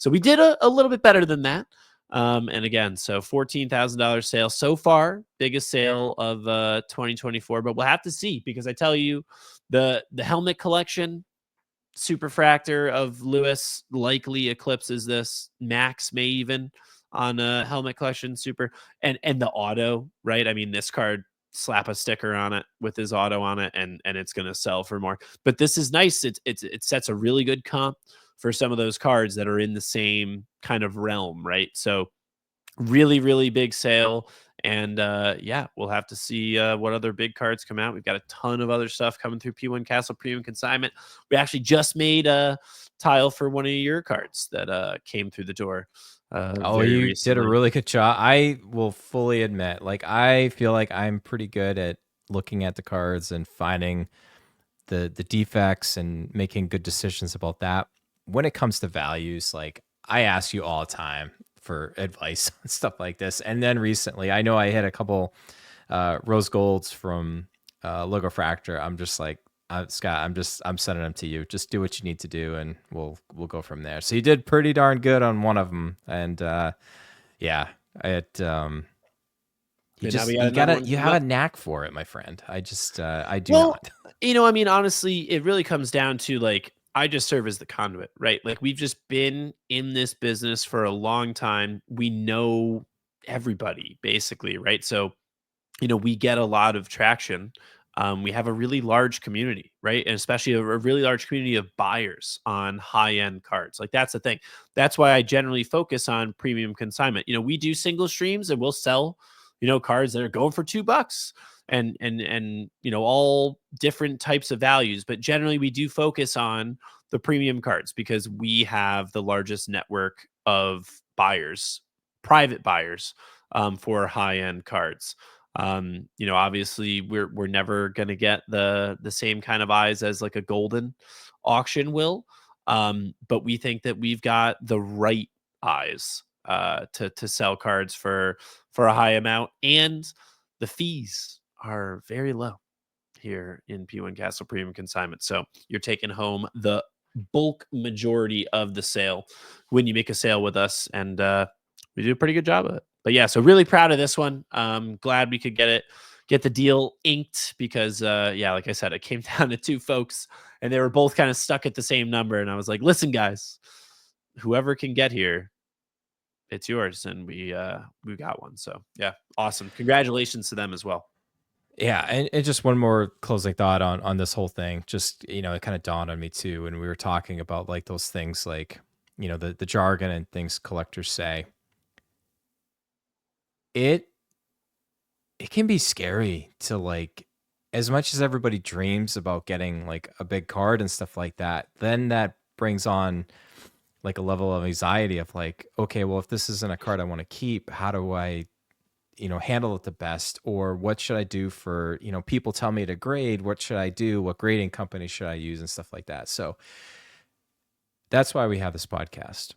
B: we did a little bit better than that. And again, so $14,000 sale so far, biggest sale of 2024, but we'll have to see, because I tell you, the helmet collection Superfractor of Lewis likely eclipses this. Max may even. on a helmet collection. Super. And the auto, right? I mean, this card, slap a sticker on it with his auto on it, and it's going to sell for more. But this is nice. It sets a really good comp for some of those cards that are in the same kind of realm, right? So really, really big sale. And yeah, we'll have to see what other big cards come out. We've got a ton of other stuff coming through P1 Castle Premium Consignment. We actually just made a tile for one of your cards that came through the door
A: Oh,
B: very
A: you did a
B: recently.
A: really good job. I will fully admit, like, I feel like I'm pretty good at looking at the cards and finding the defects and making good decisions about that. When it comes to values, like, I ask you all the time for advice on stuff like this. And then recently, I know I had a couple rose golds from Logo Fractor. I'm just like, Scott, I'm sending them to you. Just do what you need to do, and we'll go from there. So you did pretty darn good on one of them, and yeah, it
B: And now we got another one
A: you
B: coming
A: have
B: up.
A: a knack for it, my friend. I just I do
B: Well,
A: not.
B: I mean, honestly, it really comes down to like, I just serve as the conduit, right? Like, we've just been in this business for a long time. We know everybody basically, right? So, we get a lot of traction. We have a really large community, right? And especially a really large community of buyers on high end cards. Like, that's the thing. That's why I generally focus on premium consignment. We do single streams and we'll sell, cards that are going for $2 and all different types of values. But generally, we do focus on the premium cards because we have the largest network of buyers, private buyers, for high end cards. Obviously we're never gonna get the same kind of eyes as like a golden auction will. But we think that we've got the right eyes to sell cards for a high amount, and the fees are very low here in P1 Castle Premium Consignment. So you're taking home the bulk majority of the sale when you make a sale with us, and we do a pretty good job of it. But yeah, so really proud of this one. Glad we could get the deal inked because yeah, like I said, it came down to two folks and they were both kind of stuck at the same number. And I was like, listen, guys, whoever can get here, it's yours. And we got one. So yeah, awesome. Congratulations to them as well.
A: Yeah, and just one more closing thought on this whole thing. Just, it kind of dawned on me too when we were talking about like those things like, the jargon and things collectors say. It it can be scary to like, as much as everybody dreams about getting like a big card and stuff like that, then that brings on like a level of anxiety of like, okay, well, if this isn't a card I want to keep, how do I handle it the best? Or what should I do for, people tell me to grade, what should I do? What grading company should I use and stuff like that? So that's why we have this podcast.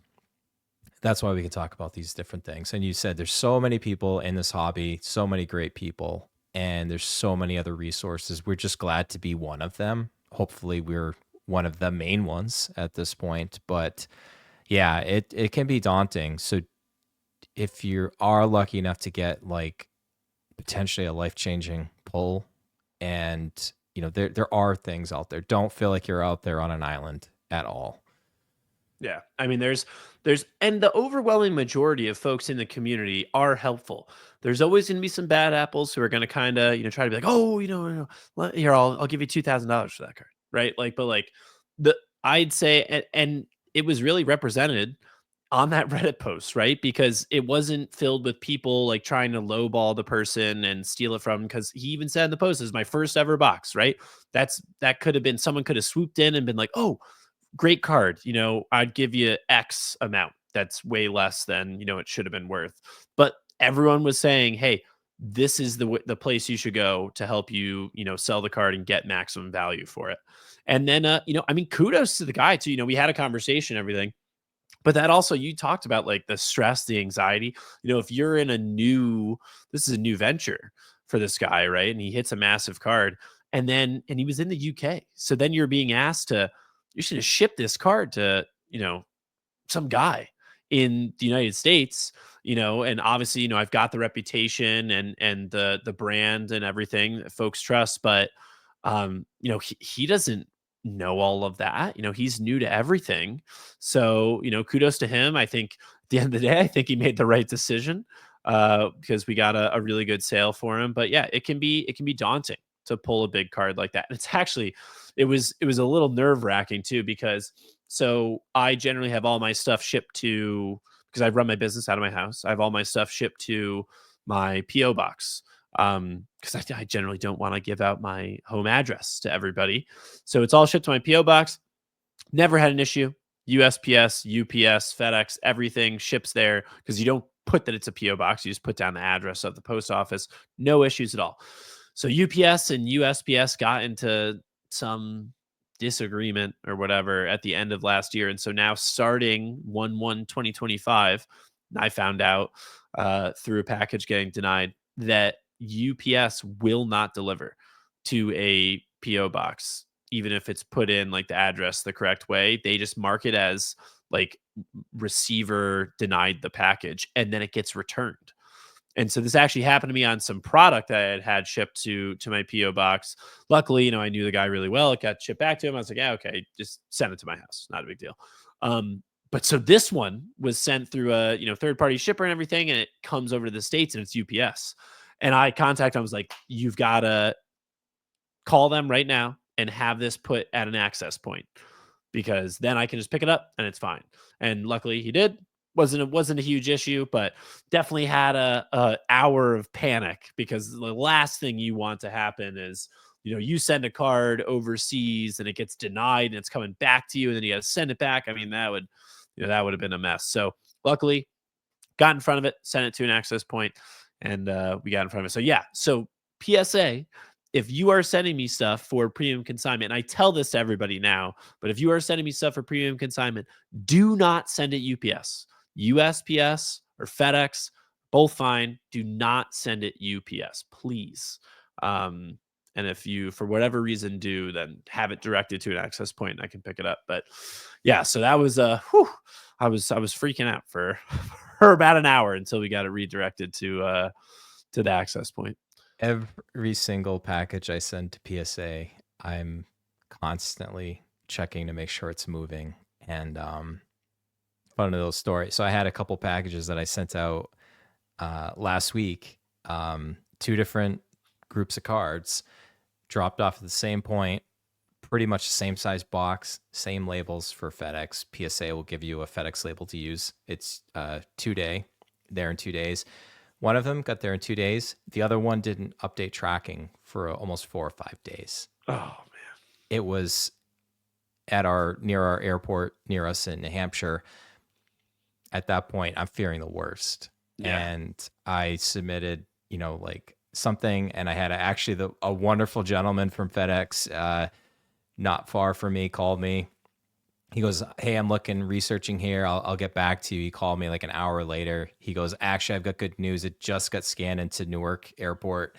A: That's why we can talk about these different things. And you said there's so many people in this hobby, so many great people, and there's so many other resources. We're just glad to be one of them. Hopefully we're one of the main ones at this point, but yeah, it can be daunting. So if you are lucky enough to get like potentially a life-changing pull, and there are things out there, don't feel like you're out there on an island at all.
B: Yeah. I mean, there's and the overwhelming majority of folks in the community are helpful. There's always going to be some bad apples who are going to kind of, try to be like, "Oh, here, I'll give you $2,000 for that card." Right? Like, but like the I'd say, and it was really represented on that Reddit post, right? Because it wasn't filled with people like trying to lowball the person and steal it from, because he even said in the post, "This is my first ever box," right? That could have been, someone could have swooped in and been like, "Oh, great card, I'd give you X amount." That's way less than, it should have been worth. But everyone was saying, "Hey, this is the place you should go to help you, sell the card and get maximum value for it." And then, I mean, kudos to the guy too. We had a conversation, everything. But that also, you talked about like the stress, the anxiety. If you're in this is a new venture for this guy, right? And he hits a massive card, and he was in the UK. So then you're being asked to, you should have shipped this card to, some guy in the United States, and obviously, I've got the reputation and the brand and everything that folks trust, but he doesn't know all of that. He's new to everything. So, kudos to him. I think the end of the day, I think he made the right decision because we got a really good sale for him. But yeah, it can be daunting to pull a big card like that. And it's actually it was a little nerve wracking too because so I generally have all my stuff shipped to because I run my business out of my house. I have all my stuff shipped to my PO box because I generally don't want to give out my home address to everybody. So it's all shipped to my PO box. Never had an issue. USPS, UPS, FedEx, everything ships there because you don't put that it's a PO box. You just put down the address of the post office. No issues at all. So UPS and USPS got into some disagreement or whatever at the end of last year. And so now starting 1/1/2025, I found out through a package getting denied that UPS will not deliver to a PO box, even if it's put in like the address the correct way. They just mark it as like receiver denied the package and then it gets returned. And so this actually happened to me on some product I had shipped to my PO box. Luckily, I knew the guy really well. It got shipped back to him. I was like, yeah, okay, just send it to my house. Not a big deal. But so this one was sent through a third party shipper and everything, and it comes over to the States and it's UPS. And I contacted him, I was like, you've got to call them right now and have this put at an access point because then I can just pick it up and it's fine. And luckily he did. Wasn't a huge issue, but definitely had a hour of panic because the last thing you want to happen is you send a card overseas and it gets denied and it's coming back to you and then you got to send it back. I mean that would have been a mess. So luckily got in front of it, sent it to an access point, and we got in front of it. So yeah, so PSA, if you are sending me stuff for premium consignment, and I tell this to everybody now, but if you are sending me stuff for premium consignment, do not send it UPS, USPS, or FedEx, both fine. Do not send it UPS, please. And if you, for whatever reason, do, then have it directed to an access point and I can pick it up. But yeah, so that was I was freaking out for for about an hour until we got it redirected to the access point.
A: Every single package I send to PSA, I'm constantly checking to make sure it's moving. And fun little story. So I had a couple packages that I sent out last week. Two different groups of cards dropped off at the same point, pretty much the same size box, same labels for FedEx. PSA will give you a FedEx label to use. It's 2-day, there in 2 days. One of them got there in 2 days. The other one didn't update tracking for almost 4 or 5 days.
B: Oh man.
A: It was at near our airport near us in New Hampshire. At that point, I'm fearing the worst.
B: Yeah.
A: And I submitted, like something, and I had actually a wonderful gentleman from FedEx not far from me called me. He goes, hey, I'm researching here. I'll get back to you. He called me like an hour later. He goes, actually, I've got good news. It just got scanned into Newark Airport.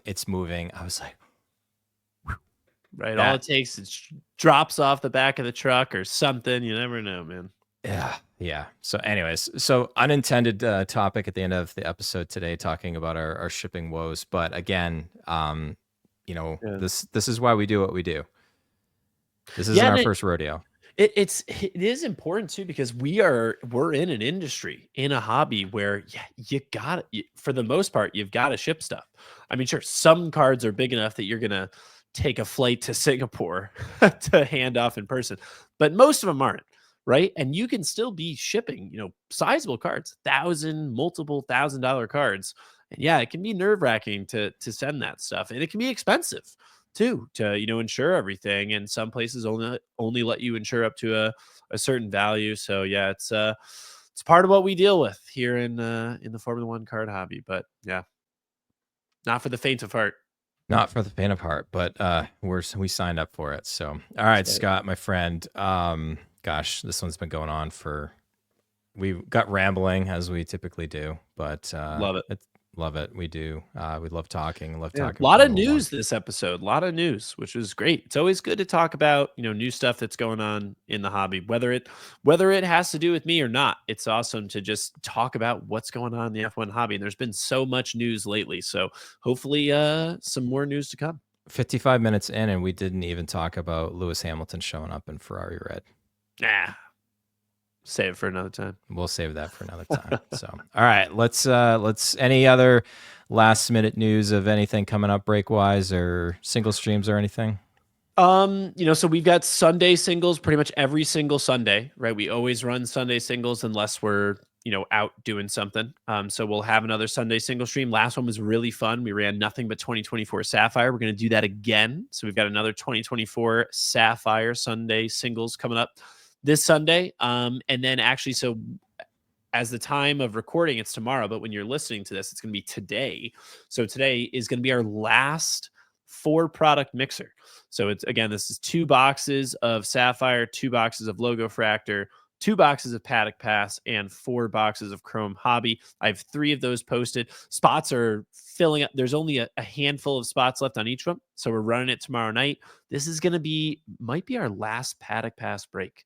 A: It's moving. I was like,
B: right. All it takes is drops off the back of the truck or something. You never know, man.
A: Yeah. So anyways, so unintended topic at the end of the episode today, talking about our shipping woes. But again, this is why we do what we do. This isn't our first rodeo.
B: It is important too because we're in an industry, in a hobby where you got for the most part you've got to ship stuff. I mean, sure, some cards are big enough that you're gonna take a flight to Singapore to hand off in person, but most of them aren't, right? And you can still be shipping, sizable cards, multiple $1,000 cards, and yeah, it can be nerve wracking to send that stuff, and it can be expensive too to insure everything, and some places only let you insure up to a certain value. So yeah, it's part of what we deal with here in the Formula One card hobby. But yeah, not for the faint of heart.
A: Not for the faint of heart, but we signed up for it. So all right, Scott, my friend. Gosh, this one's been going on we got rambling as we typically do, but
B: Love it.
A: Love it. We do. We love talking.
B: A lot of news this episode. A lot of news, which is great. It's always good to talk about new stuff that's going on in the hobby, whether it has to do with me or not. It's awesome to just talk about what's going on in the F1 hobby. And there's been so much news lately, so hopefully some more news to come.
A: 55 minutes in, and we didn't even talk about Lewis Hamilton showing up in Ferrari red.
B: Nah, Save it for another time.
A: We'll save that for another time. So, all right, let's any other last minute news of anything coming up break wise or single streams or anything?
B: So we've got Sunday singles pretty much every single Sunday, right? We always run Sunday singles unless we're, out doing something. So we'll have another Sunday single stream. Last one was really fun. We ran nothing but 2024 Sapphire. We're going to do that again. So we've got another 2024 Sapphire Sunday singles coming up this Sunday. And then actually, so as the time of recording, it's tomorrow, but when you're listening to this, it's going to be today. So today is going to be our last 4-product mixer. So it's, again, this is 2 boxes of Sapphire, 2 boxes of Logo Fractor, 2 boxes of Paddock Pass, and 4 boxes of Chrome Hobby. I have 3 of those posted. Spots are filling up. There's only a handful of spots left on each one. So we're running it tomorrow night. This is going to might be our last Paddock Pass break.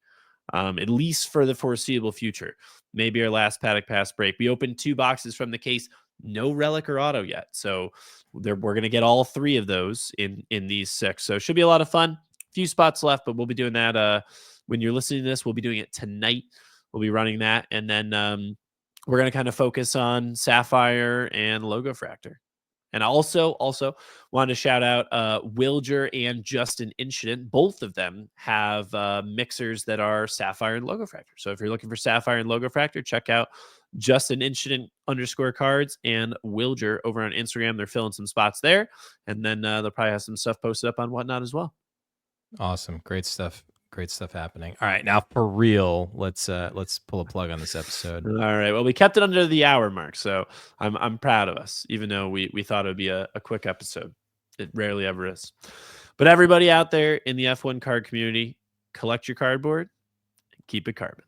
B: At least for the foreseeable future. Maybe our last Paddock Pass break. We opened 2 boxes from the case, no relic or auto yet. So we're going to get all 3 of those in these 6. So it should be a lot of fun. A few spots left, but we'll be doing that. When you're listening to this, we'll be doing it tonight. We'll be running that. And then we're going to kind of focus on Sapphire and Logo Fractor. And also wanted to shout out Wilger and Justin Incident. Both of them have mixers that are Sapphire and Logo Fractor. So if you're looking for Sapphire and Logo Fractor, check out Justin Incident _cards and Wilger over on Instagram. They're filling some spots there. And then they'll probably have some stuff posted up on Whatnot as well.
A: Awesome. Great stuff. Great stuff happening. All right, now for real, let's pull a plug on this episode.
B: All right. Well, we kept it under the hour mark, so I'm proud of us, even though we thought it would be a quick episode. It rarely ever is. But everybody out there in the F1 card community, collect your cardboard and keep it carbon.